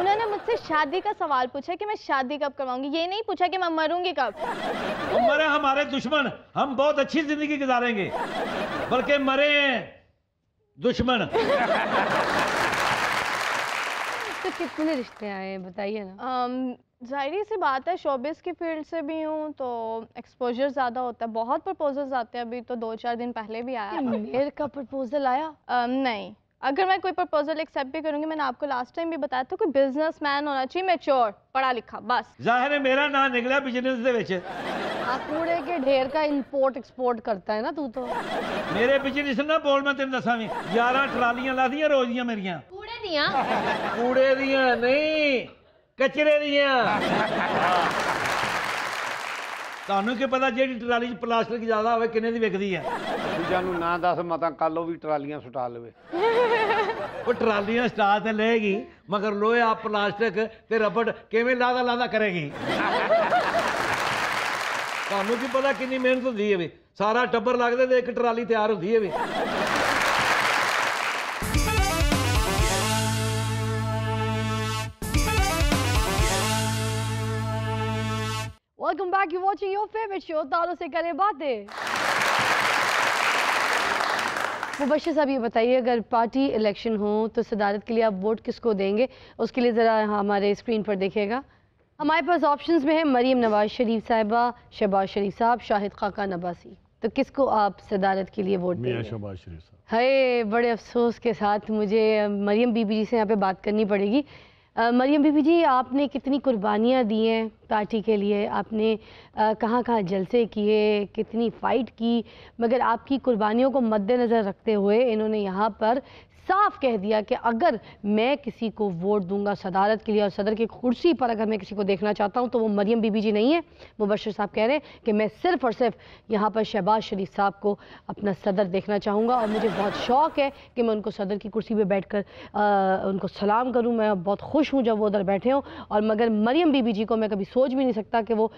उन्होंने मुझसे शादी का सवाल पूछा कि मैं शादी कब करवाऊंगी, ये नहीं पूछा कि मैं मरूंगी कब। मरे हमारे दुश्मन, हम बहुत अच्छी जिंदगी गुजारेंगे, बल्कि मरे दुश्मन। तो कितने रिश्ते आए हैं बताइए ना। जाहिर सी बात है, शोबिस की फील्ड से भी हूँ तो एक्सपोजर ज़्यादा होता है, बहुत प्रपोजल्स आते हैं। अभी तो 2-4 दिन पहले भी आया। मेयर का प्रपोजल आया? नहीं, अगर मैं कोई प्रपोजल एक्सेप्ट भी करूंगी, मैंने आपको लास्ट टाइम भी बताया था, कोई बिजनेसमैन होना चाहिए, मैच्योर, पढ़ा लिखा, बस। जाहिर है मेरा नाम निकला बिजनेस दे विच। कूड़े के ढेर का इंपोर्ट एक्सपोर्ट करता है ना तू तो। मेरे पीछे नहीं सुनना बोल, मैं तेन दसा भी 11 ट्रालियां लादियां रोज दियां मेरियां। कूड़े दियां? कूड़े दियां नहीं, कचरे दियां। ਤੁਹਾਨੂੰ ਕੀ ਪਤਾ ਜਿਹੜੀ ਟਰਾਲੀ 'ਚ ਪਲਾਸਟਿਕ ਜ਼ਿਆਦਾ ਹੋਵੇ ਕਿੰਨੇ ਦੀ ਵਿਕਦੀ ਆ? ਦੂਜਿਆਂ ਨੂੰ ਨਾ ਦੱਸ ਮਤਾਂ ਕੱਲ ਉਹ ਵੀ ਟਰਾਲੀਆਂ ਸੁਟਾ ਲਵੇ। ਉਹ ਟਰਾਲੀਆਂ ਸਟਾ ਤੇ ਲਏਗੀ ਮਗਰ ਲੋਹਾ ਪਲਾਸਟਿਕ ਤੇ ਰਬੜ ਕਿਵੇਂ ਲਾਦਾ ਕਰੇਗੀ? ਤੁਹਾਨੂੰ ਕੀ ਪਤਾ ਕਿੰਨੀ ਮਿਹਨਤ ਹੁੰਦੀ ਹੈ ਵੇ, ਸਾਰਾ ਟੱਬਰ ਲੱਗਦਾ ਤੇ ਇੱਕ ਟਰਾਲੀ ਤਿਆਰ ਹੁੰਦੀ ਹੈ ਵੇ। Welcome back. You're watching your favorite show, तारों से करें बातें। मुबश्शिर साहब ये बताइए, अगर पार्टी इलेक्शन हो तो सदारत के लिए आप वोट किसको देंगे? उसके लिए ज़रा हमारे स्क्रीन पर देखिएगा। हमारे पास ऑप्शंस में है मरीम नवाज शरीफ साहिबा, शहबाज शरीफ साहब, शाहिद खाकान अब्बासी। तो किसको आप सदारत के लिए वोट देंगे? शहबाज शरीफ साहब। हाय, बड़े अफसोस के साथ मुझे मरीम बीबी जी से यहाँ पे बात करनी पड़ेगी। मरीम बीबी जी, आपने कितनी कुर्बानियाँ दी हैं पार्टी के लिए, आपने कहाँ कहाँ जलसे किए, कितनी फ़ाइट की, मगर आपकी कुर्बानियों को मद्देनज़र रखते हुए इन्होंने यहाँ पर साफ कह दिया कि अगर मैं किसी को वोट दूंगा सदारत के लिए और सदर की कुर्सी पर अगर मैं किसी को देखना चाहता हूँ तो वो मरीम बीबी जी नहीं है। मुबश्शिर साहब कह रहे हैं कि मैं सिर्फ़ और सिर्फ यहाँ पर शहबाज शरीफ साहब को अपना सदर देखना चाहूँगा और मुझे बहुत शौक़ है कि मैं उनको सदर की कुर्सी पर बैठ कर उनको सलाम करूँ। मैं बहुत खुश हूँ जब वो उधर बैठे हों, और मगर मरीम बीबी जी को मैं कभी सोच भी नहीं सकता कि वो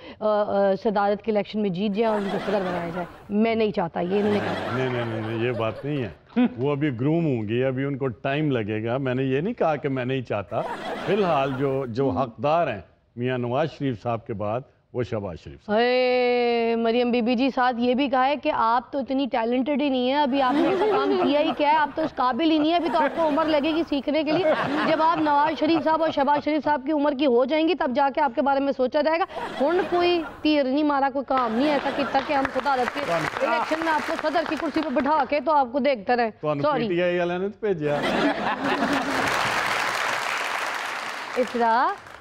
सदारत के इलेक्शन में जीत जाए और उनको सदर बनाया जाए। मैं नहीं चाहता, ये इन्होंने कहा। नहीं, ये बात नहीं है। वो अभी ग्रूम होंगी, अभी उनको टाइम लगेगा। मैंने ये नहीं कहा कि मैं नहीं चाहता। फिलहाल जो हकदार हैं मियां नवाज शरीफ साहब के बाद वो शहबाज शरीफ साहब। अरे मरियम बीबी जी, साथ ये भी कहा है कि आप तो इतनी टैलेंटेड ही नहीं है, अभी आपने ऐसा काम किया ही क्या है, आप तो उस काबिल ही नहीं है, अभी तो आपको उम्र लगेगी सीखने के लिए। जब आप नवाज शरीफ साहब और शहबाज शरीफ साहब की उम्र की हो जाएंगी तब जाके आपके बारे में सोचा जाएगा। हुन कोई तीर नहीं मारा, कोई काम नहीं ऐसा किया कि हम सदारत के इलेक्शन में आपको सदर की कुर्सी पर बिठा के तो आपको देखते रहे। सॉरी, पीटीआई वाले ने तो भेजा। इसरा,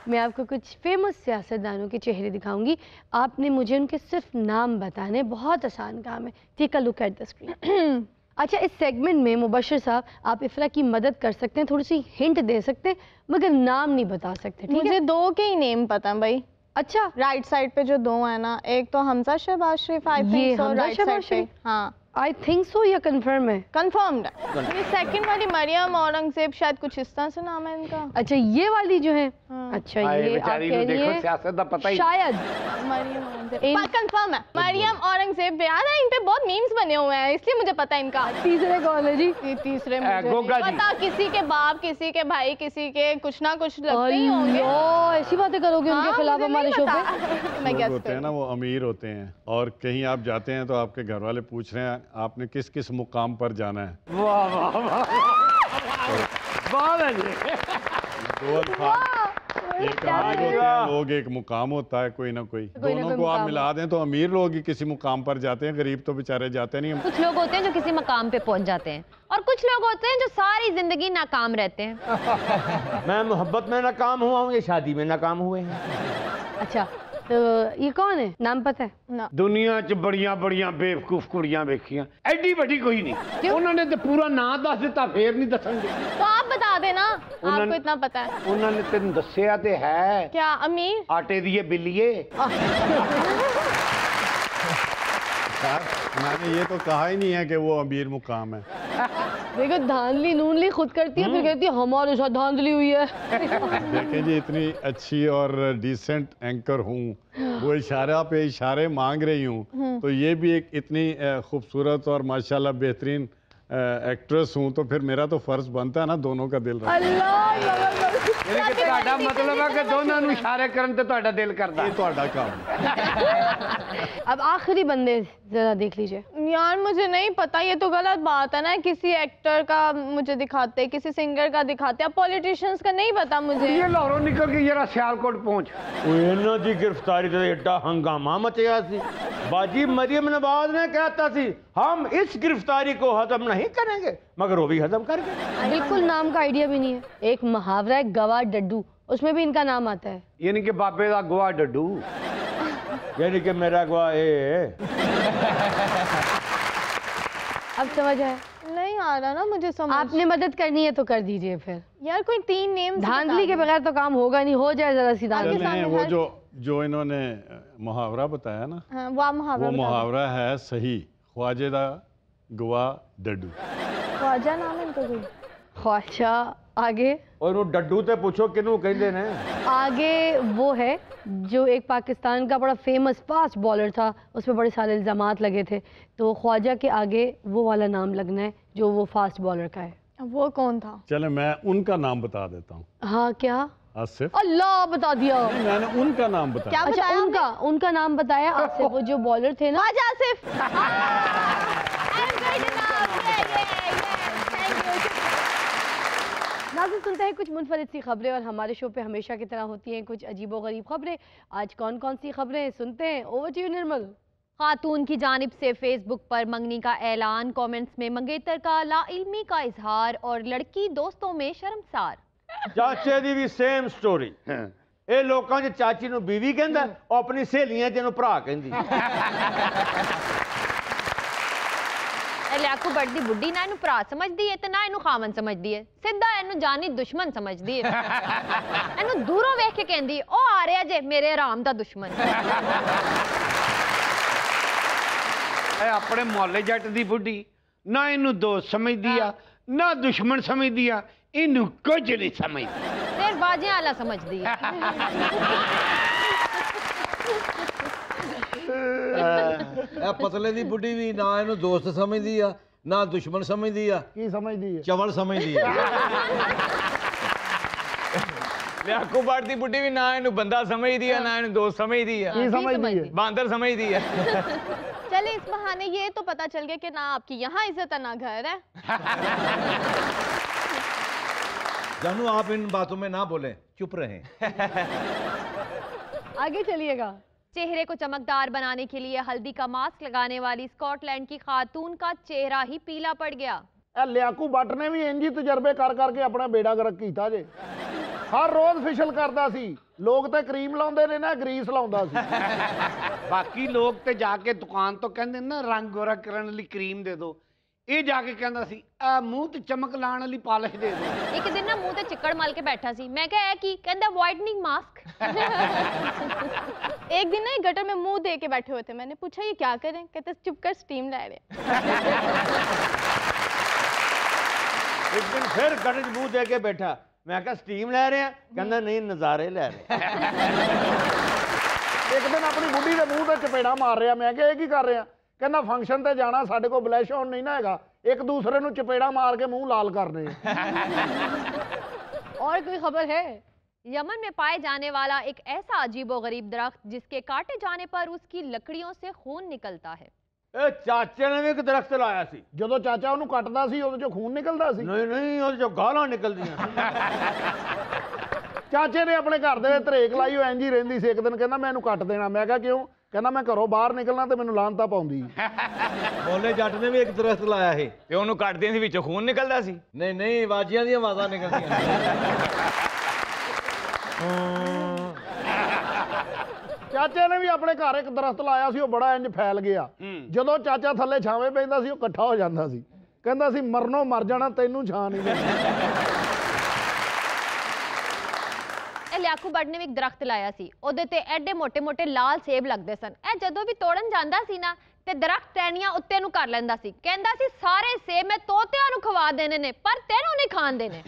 मैं आपको कुछ फेमस सियासतदानों के चेहरे दिखाऊंगी, आपने मुझे उनके सिर्फ नाम बताने। बहुत आसान काम है। Take a look at the screen. अच्छा, इस सेगमेंट में मुबश्शिर साहब आप इफ्रा की मदद कर सकते हैं, थोड़ी सी हिंट दे सकते हैं, मगर नाम नहीं बता सकते। ठीक है? मुझे दो के ही नेम पता है भाई। अच्छा, राइट साइड पे जो दो है ना, एक तो Hamza Shahbaz Sharif, I think so, right side पे। हाँ, आई थिंक सो, या कंफर्म है? कंफर्म्ड है। ये सेकंड वाली मरियम औरंगजेब, शायद कुछ इस तरह से नाम है इनका। अच्छा, ये वाली जो है। हाँ। अच्छा, ये आप कह रही हैं सियासत दा पता ही शायद मरियम औरंगजेब कंफर्म है। मरियम औरंगजेब, यार इन पे बहुत मीम्स बने हुए हैं इसलिए मुझे पता है इनका। तीसरे कौन है जी? तीसरे मुझे गोगा नहीं पता, किसी के बाप, किसी के भाई, किसी के कुछ ना कुछ लगते ही होंगे। ऐसी बातें करोगे उनके खिलाफ हमारे शो पे? मैं लोग होते हैं ना, वो अमीर होते हैं और कहीं आप जाते हैं तो आपके घर वाले पूछ रहे हैं आपने किस किस मुकाम पर जाना है। वाह वाह वाह, दो अल्फाज, एक अमीर होते हैं लोग, एक मुकाम होता है कोई ना कोई। दोनों को आप मिला दें तो अमीर लोग ही किसी मुकाम पर जाते हैं, गरीब तो बेचारे जाते नहीं। कुछ लोग होते हैं जो किसी मकाम पे पहुंच जाते हैं और कुछ लोग होते हैं जो सारी जिंदगी नाकाम रहते हैं। मैं मोहब्बत में नाकाम हुआ हूँ, ये शादी में नाकाम हुए हैं। अच्छा, तो ये कौन है, नाम पता है? ना। दुनिया च बड़ियां बड़ियां बेवकूफ कुड़ियां वेखियां, एडी बड़ी कोई नहीं। उन्होंने तो पूरा नाम दस दिता, फिर नहीं दसणगे। तो आप बता देना, आपको इतना पता है। उन्होंने तेन दसिया ते है। क्या अमीर? आटे दिए बिल्लिए। मैंने ये तो कहा ही नहीं है कि वो अमीर मुकाम है। देखो, धांधली नूनली खुद करती है, फिर कहती है हमारे साथ धांधली हुई है। देखें जी, इतनी अच्छी और डिसेंट एंकर हूँ, वो इशारा पे इशारे मांग रही हूँ, तो ये भी एक इतनी खूबसूरत और माशाल्लाह बेहतरीन एक्ट्रेस हूँ, तो फिर मेरा तो फर्ज बनता है ना दोनों का दिल रखना। ਤੁਹਾਡਾ मतलब है कि दोनों ਨੂੰ इशारे करन ते ਤੁਹਾਡਾ दिल करदा। ये ਤੁਹਾਡਾ काम है। अब आखिरी बंदे जरा देख लीजिए। यार मुझे नहीं पता, ये तो गलत बात है ना, किसी एक्टर का मुझे दिखाते, किसी सिंगर का दिखाते, अब पॉलिटिशियंस का नहीं पता मुझे। ये लाहौरों निकल के जरा सियालकोट पहुंच। ਇਹਨਾਂ ਦੀ गिरफ्तारी ਤੇ ਏਡਾ ਹੰਗਾਮਾ ਮਚਿਆ ਸੀ। बाजी मरियम नवाज ने कहता सी हम इस गिरफ्तारी को हजम नहीं करेंगे, मगर वो भी हजम कर गए। बिल्कुल नाम का आइडिया भी नहीं है। एक मुहावरा है गवाह डड्डू, उसमें भी इनका नाम आता है। यानी कि बाबे का गवाह डड्डू। यानी कि मेरा गवाह ए अब समझ आया? नहीं आ रहा ना मुझे समझ। आपने मदद करनी है तो कर दीजिए फिर। यार कोई 3 नेम धांधली के बगैर तो काम होगा नहीं, हो जाए जरा सी धांधली। चलें, वो जो इन्होंने मुहावरा बताया ना, हाँ, वो मुहावरा है सही। ख्वाजे दा गवाह डड्डू। ख्वाजा नाम है इनका कोई? ख्वाजा। आगे? और वो डड्डू ते पूछो किनू कहते ने। आगे वो है जो एक पाकिस्तान का बड़ा फेमस फास्ट बॉलर था, उस पर बड़े सारे इल्ज़ामात लगे थे, तो ख्वाजा के आगे वो वाला नाम लगना है जो वो फास्ट बॉलर का है। वो कौन था? चले मैं उनका नाम बता देता हूँ। हाँ क्या? आसिफ। अल्लाह बता दिया। नहीं, मैंने उनका नाम बताया। क्या अच्छा बताया? उनका नाम बताया आसिफ, वो जो बॉलर थे ना। ख्वाजा आसिफ। नाज़रीन सुनते हैं कुछ मुनफरिद सी खबरें, और हमारे शो पे हमेशा की तरह होती हैं कुछ अजीबोगरीब खबरें। आज कौन कौन सी खबरें सुनते हैं? ओवर टू यू निर्मल। खातून की जानिब से फेसबुक पर मंगनी का ऐलान, कमेंट्स में मंगेतर का लाइल्मी का इजहार और लड़की दोस्तों में शर्मसार। चाचे दी भी सेम स्टोरी। ਇਹ ਲੋਕਾਂ 'ਚ ਚਾਚੀ ਨੂੰ ਬੀਵੀ ਕਹਿੰਦਾ, ਉਹ ਆਪਣੀ ਸਹੇਲੀਆਂ 'ਚ ਇਹਨੂੰ ਭਰਾ ਕਹਿੰਦੀ। ਲਿਆਕੂ ਬੜਦੀ ਬੁੱਢੀ ਨਾ ਇਹਨੂੰ ਭਰਾ ਸਮਝਦੀ ਹੈ ਤੇ ਨਾ ਇਹਨੂੰ ਖਾਮਨ ਸਮਝਦੀ ਹੈ, ਸਿੱਧਾ ਇਹਨੂੰ ਜਾਨੀ ਦੁਸ਼ਮਨ ਸਮਝਦੀ ਹੈ। ਇਹਨੂੰ ਦੂਰੋਂ ਵੇਖ ਕੇ ਕਹਿੰਦੀ ਉਹ ਆ ਰਿਹਾ ਜੇ ਮੇਰੇ ਆਰਾਮ ਦਾ ਦੁਸ਼ਮਨ। ਇਹ ਆਪਣੇ ਮੁਹੱਲੇ ਜੱਟ ਦੀ ਬੁੱਢੀ ਨਾ ਇਹਨੂੰ ਦੋਸਤ ਸਮਝਦੀ ਆ ਨਾ ਦੁਸ਼ਮਣ ਸਮਝਦੀ ਆ, ਇਹਨੂੰ ਕੁਝ ਨਹੀਂ ਸਮਝਦੀ। ਫਿਰ ਬਾਜਿਆਂ ਵਾਲਾ ਸਮਝਦੀ ਹੈ। ਇਹ ਪਤਲੇ ਦੀ ਬੁੱਢੀ ਵੀ ਨਾ ਇਹਨੂੰ ਦੋਸਤ ਸਮਝਦੀ ਆ ਨਾ ਦੁਸ਼ਮਣ ਸਮਝਦੀ ਆ। ਕੀ ਸਮਝਦੀ ਹੈ? ਚਵਲ ਸਮਝਦੀ ਆ। ਲਿਆਕੂ ਬੱਟ ਦੀ ਬੁੱਢੀ ਵੀ ਨਾ ਇਹਨੂੰ ਬੰਦਾ ਸਮਝਦੀ ਆ ਨਾ ਇਹਨੂੰ ਦੋਸਤ ਸਮਝਦੀ ਆ। ਕੀ ਸਮਝਦੀ ਹੈ? ਬਾਂਦਰ ਸਮਝਦੀ ਆ। चले इस बहाने ये तो पता चल गया कि ना आपकी यहाँ इज्जत है ना घर है। जानू आप इन बातों में ना बोलें, चुप रहें। आगे चलिएगा। चेहरे को चमकदार बनाने के लिए हल्दी का मास्क लगाने वाली स्कॉटलैंड की खातून का चेहरा ही पीला पड़ गया। ਇਹ ਲਿਆਕੂ ਬੱਟ ਨੇ ਵੀ ਇੰਜ ਹੀ ਤਜਰਬੇ ਕਰ ਕਰਕੇ ਆਪਣਾ ਬੇੜਾ ਗਰਕ ਕੀਤਾ ਜੇ। ਹਰ ਰੋਜ਼ ਫਿਸ਼ਲ ਕਰਦਾ ਸੀ। ਲੋਕ ਤੇ ਕਰੀਮ ਲਾਉਂਦੇ ਨੇ ਨਾ, ਗਰੀਸ ਲਾਉਂਦਾ ਸੀ। ਬਾਕੀ ਲੋਕ ਤੇ ਜਾ ਕੇ ਦੁਕਾਨ ਤੋਂ ਕਹਿੰਦੇ ਨਾ ਰੰਗ ਗੋਰਾ ਕਰਨ ਲਈ ਕਰੀਮ ਦੇ ਦਿਓ, ਇਹ ਜਾ ਕੇ ਕਹਿੰਦਾ ਸੀ ਆ ਮੂੰਹ ਤੇ ਚਮਕ ਲਾਉਣ ਵਾਲੀ ਪਾਲਿਸ਼ ਦੇ ਦਿਓ। ਇੱਕ ਦਿਨ ਨਾ ਮੂੰਹ ਤੇ ਚਿੱਕੜ ਮਲ ਕੇ ਬੈਠਾ ਸੀ, ਮੈਂ ਕਿਹਾ ਇਹ ਕੀ? ਕਹਿੰਦਾ ਵਾਈਟਨਿੰਗ मास्क। एक दिन ना ये गटर में मुंह दे के बैठे हुए थे, मैंने पूछा ये क्या करें? कहते चुप कर स्टीम ले रहे। एक दिन फिर गटर 'ਚ ਮੂੰਹ ਦੇ ਕੇ ਬੈਠਾ, ਮੈਂ ਕਿਹਾ ਸਟੀਮ ਲੈ ਰਹੇ ਆ, ਕਹਿੰਦਾ ਨਹੀਂ ਨਜ਼ਾਰੇ ਲੈ ਰਹੇ। ਇੱਕ ਦਿਨ ਆਪਣੀ ਬੁੱਢੀ ਦੇ ਮੂੰਹ ਤੇ ਚਪੇੜਾ ਮਾਰ ਰਿਹਾ, ਮੈਂ ਕਿਹਾ ਇਹ ਕੀ ਕਰ ਰਿਹਾ? ਕਹਿੰਦਾ ਫੰਕਸ਼ਨ ਤੇ ਜਾਣਾ, ਸਾਡੇ ਕੋਲ ਬਲੈਸ਼ ਆਨ ਨਹੀਂ ਨਾ ਹੈਗਾ, ਇੱਕ ਦੂਸਰੇ ਨੂੰ ਚਪੇੜਾ ਮਾਰ ਕੇ ਮੂੰਹ ਲਾਲ ਕਰਨੇ। और कोई खबर है? यमन में पाए जाने वाला एक ऐसा अजीबोगरीब दरख्त जिसके काटे जाने पर उसकी लकड़ियों से खून निकलता है। ਇਹ ਚਾਚੇ ਨੇ ਵੀ ਇੱਕ ਦਰਖਤ ਲਾਇਆ ਸੀ। ਜਦੋਂ ਚਾਚਾ ਉਹਨੂੰ ਕੱਟਦਾ ਸੀ ਉਹਦੇ ਚੋਂ ਖੂਨ ਨਿਕਲਦਾ ਸੀ? ਨਹੀਂ ਨਹੀਂ, ਉਹਦੇ ਚੋਂ ਗਾਲਾਂ ਨਿਕਲਦੀਆਂ। ਚਾਚੇ ਨੇ ਆਪਣੇ ਘਰ ਦੇ ਵਿੱਚ ਧਰੇਕ ਲਾਈ, ਉਹ ਇੰਜ ਹੀ ਰਹਿੰਦੀ ਸੀ। ਇੱਕ ਦਿਨ ਕਹਿੰਦਾ ਮੈਂ ਇਹਨੂੰ ਕੱਟ ਦੇਣਾ। ਮੈਂ ਕਿਹਾ ਕਿਉਂ? ਕਹਿੰਦਾ ਮੈਂ ਘਰੋਂ ਬਾਹਰ ਨਿਕਲਣਾ ਤੇ ਮੈਨੂੰ ਲਾਹਨਤਾਂ ਪਾਉਂਦੀ। ਮੋਲੇ ਜੱਟ ਨੇ ਵੀ ਇੱਕ ਦਰਖਤ ਲਾਇਆ ਸੀ ਤੇ ਉਹਨੂੰ ਕੱਟਦੇ ਸੀ ਵਿੱਚੋਂ ਖੂਨ ਨਿਕਲਦਾ ਸੀ। ਨਹੀਂ ਨਹੀਂ, ਬਾਜੀਆਂ ਦੀਆਂ ਆਵਾਜ਼ਾਂ ਨਿਕਲਦੀਆਂ। ਚਾਚੇ ਨੇ ਵੀ ਆਪਣੇ ਘਰ ਇੱਕ ਦਰਖਤ ਲਾਇਆ ਸੀ, ਉਹ ਬੜਾ ਇੰਜ ਫੈਲ ਗਿਆ। ਜਦੋਂ ਚਾਚਾ ਥੱਲੇ ਛਾਵੇਂ ਪੈਂਦਾ ਸੀ ਉਹ ਇਕੱਠਾ ਹੋ ਜਾਂਦਾ ਸੀ। ਕਹਿੰਦਾ ਸੀ ਮਰਨੋਂ ਮਰ ਜਾਣਾ, ਤੈਨੂੰ ਛਾਂ ਨਹੀਂ ਮਿਲਣੀ। ਲਿਆਕੂ ਬੱਟ ਨੇ ਵੀ ਇੱਕ ਦਰਖਤ ਲਾਇਆ ਸੀ, ਉਹਦੇ ਤੇ ਐਡੇ ਮੋٹے ਮੋٹے ਲਾਲ ਸੇਬ ਲੱਗਦੇ ਸਨ। ਇਹ ਜਦੋਂ ਵੀ ਤੋੜਨ ਜਾਂਦਾ ਸੀ ਨਾ ਤੇ ਦਰਖਤ ਟਹਿਣੀਆਂ ਉੱਤੇ ਨੂੰ ਕਰ ਲੈਂਦਾ ਸੀ। ਕਹਿੰਦਾ ਸੀ ਸਾਰੇ ਸੇਬ ਮੈਂ ਤੋਤਿਆਂ ਨੂੰ ਖਵਾ ਦੇਣੇ ਨੇ, ਪਰ ਤੈਨੂੰ ਨਹੀਂ ਖਾਣ ਦੇਣੇ।